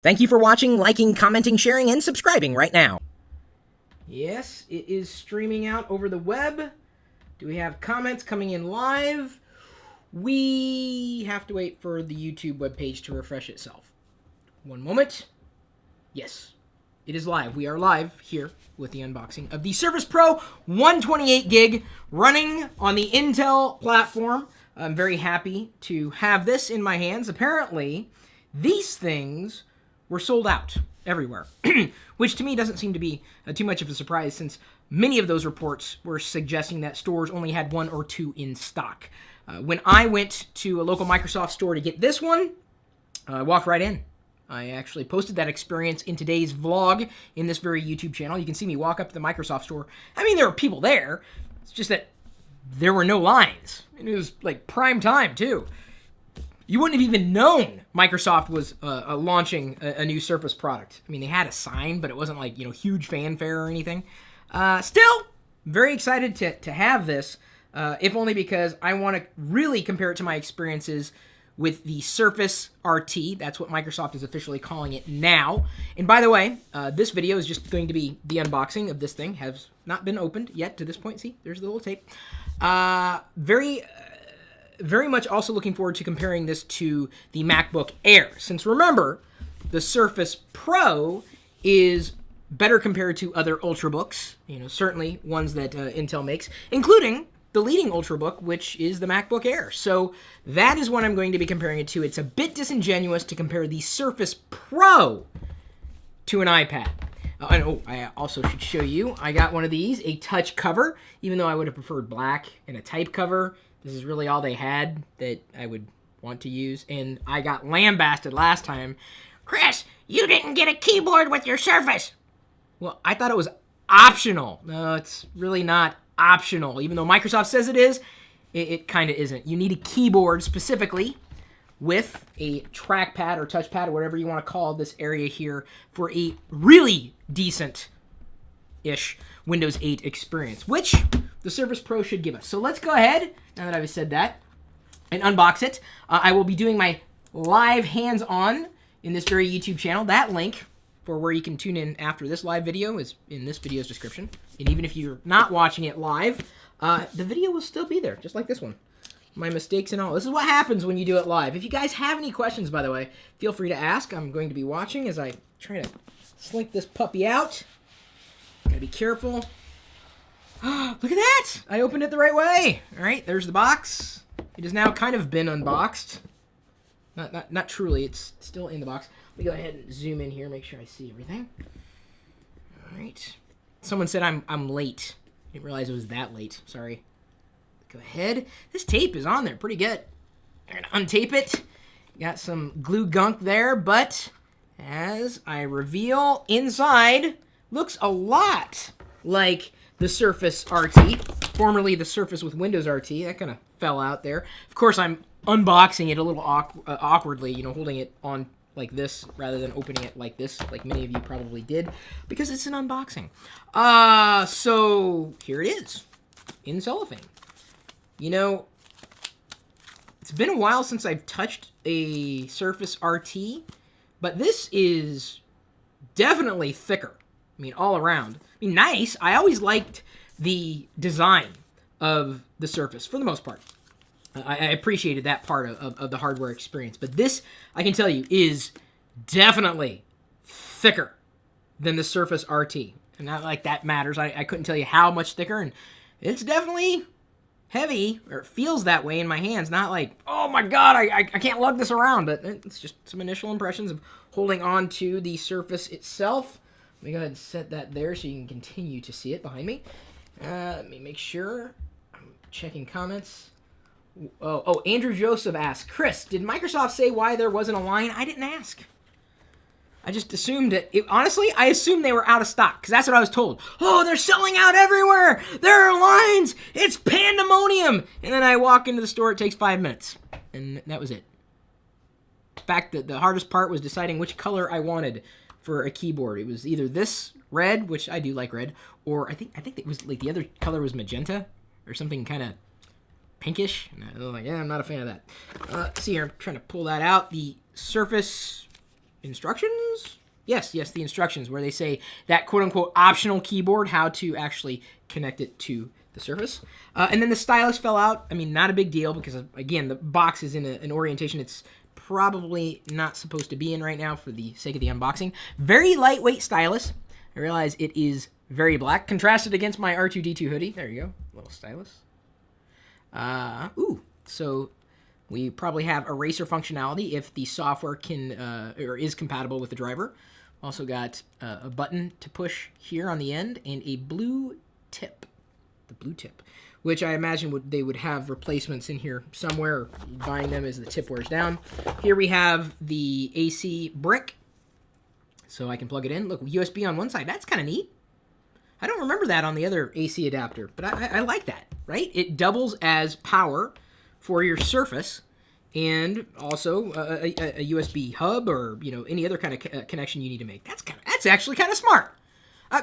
Thank you for watching, liking, commenting, sharing, and subscribing right now. Yes, it is streaming out over the web. Do we have comments coming in live? We have to wait for the YouTube webpage to refresh itself. One moment. Yes, it is live. We are live here with the unboxing of the Surface Pro 128 gig running on the Intel platform. I'm very happy to have this in my hands. Apparently, these things were sold out everywhere, which to me doesn't seem to be too much of a surprise, since many of those reports were suggesting that stores only had one or two in stock. When I went to a local Microsoft store to get this one, I walked right in. I actually posted that experience in today's vlog in this very YouTube channel. You can see me walk up to the Microsoft store. I mean, there were people there. It's just that there were no lines. And it was like prime time, too. You wouldn't have even known Microsoft was launching a new Surface product. I mean, they had a sign, but it wasn't like, huge fanfare or anything. Still, very excited to have this, if only because I want to really compare it to my experiences with the Surface RT. That's what Microsoft is officially calling it now. And by the way, this video is just going to be the unboxing of this thing. Has not been opened yet to this point. See, there's the little tape. Very much also looking forward to comparing this to the MacBook Air, since remember, the Surface Pro is better compared to other Ultrabooks, certainly ones that Intel makes, including the leading Ultrabook, which is the MacBook Air. So that is what I'm going to be comparing it to. It's a bit disingenuous to compare the Surface Pro to an iPad. And I also should show you, I got one of these, a touch cover, even though I would have preferred black and a type cover. This is really all they had that I would want to use. And I got lambasted last time. Chris, you didn't get a keyboard with your Surface. Well, I thought it was optional. No, it's really not optional. Even though Microsoft says it is, it kind of isn't. You need a keyboard specifically with a trackpad or touchpad or whatever you want to call this area here for a really decent-ish Windows 8 experience, which the Surface Pro should give us. So let's go ahead, now that I've said that, and unbox it. I will be doing my live hands-on in this very YouTube channel. That link for where you can tune in after this live video is in this video's description. And even if you're not watching it live, the video will still be there, just like this one. My mistakes and all. This is what happens when you do it live. If you guys have any questions, by the way, feel free to ask. I'm going to be watching as I try to slink this puppy out. Gotta be careful. Look at that! I opened it the right way. All right, there's the box. It has now kind of been unboxed. Not truly. It's still in the box. Let me go ahead and zoom in here, make sure I see everything. All right. Someone said I'm late. I didn't realize it was that late. Sorry. Go ahead. This tape is on there pretty good. I'm gonna untape it. Got some glue gunk there, but as I reveal, inside looks a lot like the Surface RT, formerly the Surface with Windows RT. That kind of fell out there. Of course, I'm unboxing it a little awkwardly, holding it on like this rather than opening it like this, like many of you probably did, because it's an unboxing. So here it is, in cellophane. It's been a while since I've touched a Surface RT, but this is definitely thicker. I mean, all around. I mean, nice. I always liked the design of the Surface, for the most part. I appreciated that part of the hardware experience. But this, I can tell you, is definitely thicker than the Surface RT. And not like that matters. I couldn't tell you how much thicker. And it's definitely heavy, or it feels that way in my hands. Not like, oh my god, I can't lug this around. But it's just some initial impressions of holding on to the Surface itself. Let me go ahead and set that there so you can continue to see it behind me. Let me make sure. I'm checking comments. Oh, Andrew Joseph asked, Chris, did Microsoft say why there wasn't a line? I didn't ask. I just assumed it. Honestly, I assumed they were out of stock, because that's what I was told. Oh, they're selling out everywhere. There are lines. It's pandemonium. And then I walk into the store. It takes 5 minutes. And that was it. In fact, the hardest part was deciding which color I wanted for a keyboard. It was either this red, which I do like red, or I think it was like the other color was magenta or something kind of pinkish. And I was like, yeah, I'm not a fan of that. See here, I'm trying to pull that out. The Surface instructions. Yes, the instructions where they say that quote-unquote optional keyboard, how to actually connect it to the Surface. And then the stylus fell out. I mean, not a big deal because, again, the box is in an orientation it's probably not supposed to be in right now for the sake of the unboxing. Very lightweight stylus. I realize it is very black. Contrasted against my R2-D2 hoodie. There you go. Little stylus. So we probably have eraser functionality if the software can or is compatible with the driver. Also got a button to push here on the end and a blue tip. The blue tip, which I imagine they would have replacements in here somewhere, or buying them as the tip wears down. Here we have the AC brick, so I can plug it in. Look, USB on one side. That's kind of neat. I don't remember that on the other AC adapter, but I like that, right? It doubles as power for your Surface, and also a USB hub, or any other kind of connection you need to make. That's actually kind of smart.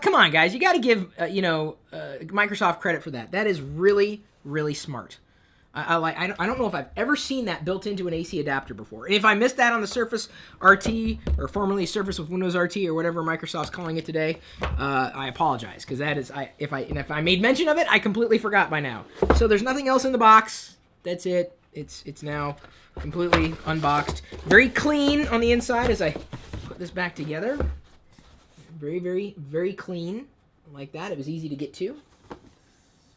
Come on, guys, you got to give Microsoft credit for that. That is really, really smart. I don't know if I've ever seen that built into an AC adapter before. And if I missed that on the Surface RT, or formerly Surface with Windows RT, or whatever Microsoft's calling it today, I apologize, because that is if I made mention of it, I completely forgot by now. So there's nothing else in the box. That's it. It's now completely unboxed. Very clean on the inside as I put this back together. Very, very, very clean. Like that. It was easy to get to.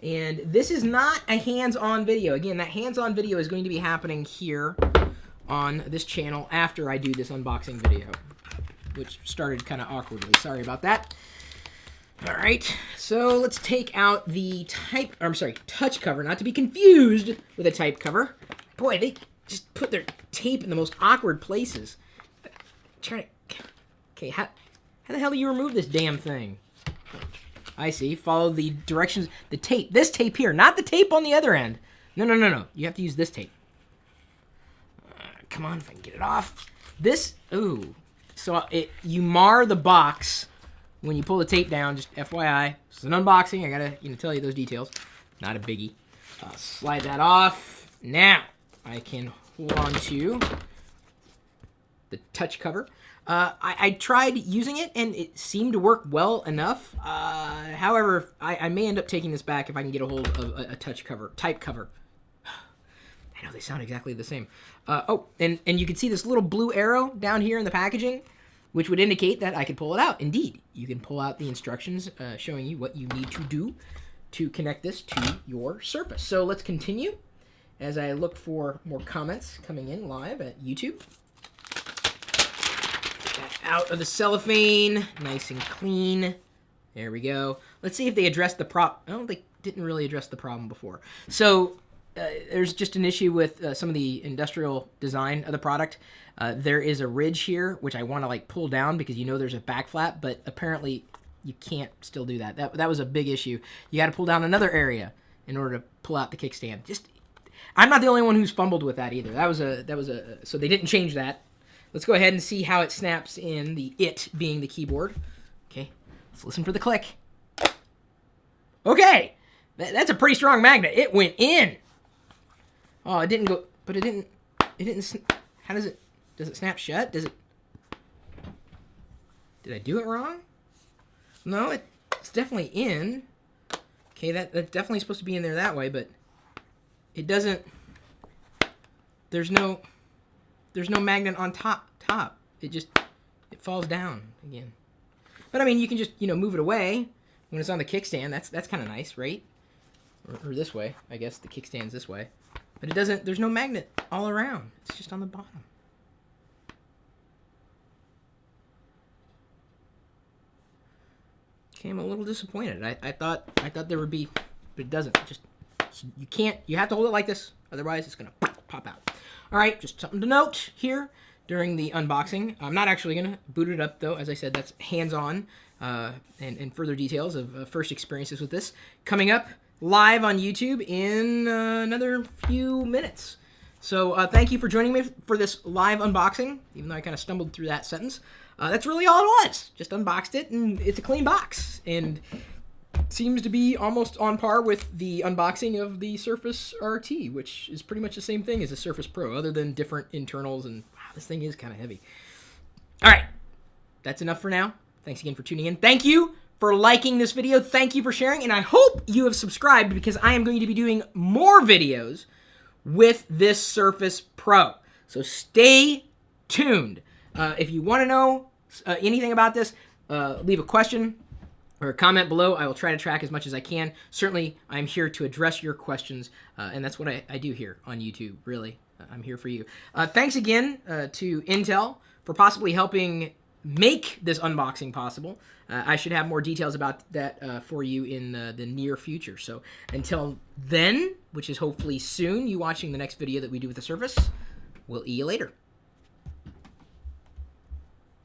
And this is not a hands-on video. Again, that hands-on video is going to be happening here on this channel after I do this unboxing video, which started kind of awkwardly. Sorry about that. All right, so let's take out the touch cover, not to be confused with a type cover. Boy, they just put their tape in the most awkward places. Okay, how the hell do you remove this damn thing? I see. Follow the directions. The tape. This tape here, not the tape on the other end. No. You have to use this tape. Come on, if I can get it off. This, ooh. So you mar the box when you pull the tape down. Just FYI. This is an unboxing. I gotta tell you those details. Not a biggie. Slide that off. Now I can hold on to the touch cover. I tried using it, and it seemed to work well enough. However, I may end up taking this back if I can get a hold of a type cover. I know they sound exactly the same. And you can see this little blue arrow down here in the packaging, which would indicate that I could pull it out. Indeed, you can pull out the instructions showing you what you need to do to connect this to your Surface. So let's continue as I look for more comments coming in live at YouTube. Out of the cellophane, nice and clean. There we go. Let's see if they addressed the problem. Oh, they didn't really address the problem before. So there's just an issue with some of the industrial design of the product. There is a ridge here, which I want to pull down because there's a back flap, but apparently you can't still do that. That was a big issue. You got to pull down another area in order to pull out the kickstand. I'm not the only one who's fumbled with that either. So they didn't change that. Let's go ahead and see how it snaps in, the it being the keyboard. Okay, let's listen for the click. Okay, that's a pretty strong magnet. It went in. Oh, it didn't go, but it didn't, how does it snap shut? Did I do it wrong? No, it's definitely in. Okay, that's definitely supposed to be in there that way, but it doesn't, there's no magnet on top. It falls down again. But I mean, you can just, move it away when it's on the kickstand. That's kind of nice, right? Or this way. I guess the kickstand's this way. But there's no magnet all around. It's just on the bottom. Okay, I'm a little disappointed. I thought there would be, but it doesn't. You have to hold it like this. Otherwise, it's going to pop out. All right, just something to note here during the unboxing. I'm not actually going to boot it up, though. As I said, that's hands-on and further details of first experiences with this coming up live on YouTube in another few minutes. So thank you for joining me for this live unboxing, even though I kind of stumbled through that sentence. That's really all it was. Just unboxed it, and it's a clean box. And seems to be almost on par with the unboxing of the Surface RT, which is pretty much the same thing as the Surface Pro, other than different internals, and wow, this thing is kind of heavy. All right, that's enough for now. Thanks again for tuning in. Thank you for liking this video. Thank you for sharing, and I hope you have subscribed because I am going to be doing more videos with this Surface Pro. So stay tuned. If you want to know anything about this, leave a question or a comment below. I will try to track as much as I can. Certainly, I'm here to address your questions, and that's what I do here on YouTube, really. I'm here for you. Thanks again to Intel for possibly helping make this unboxing possible. I should have more details about that for you in the near future. So until then, which is hopefully soon, you watching the next video that we do with the Surface, we'll see you later.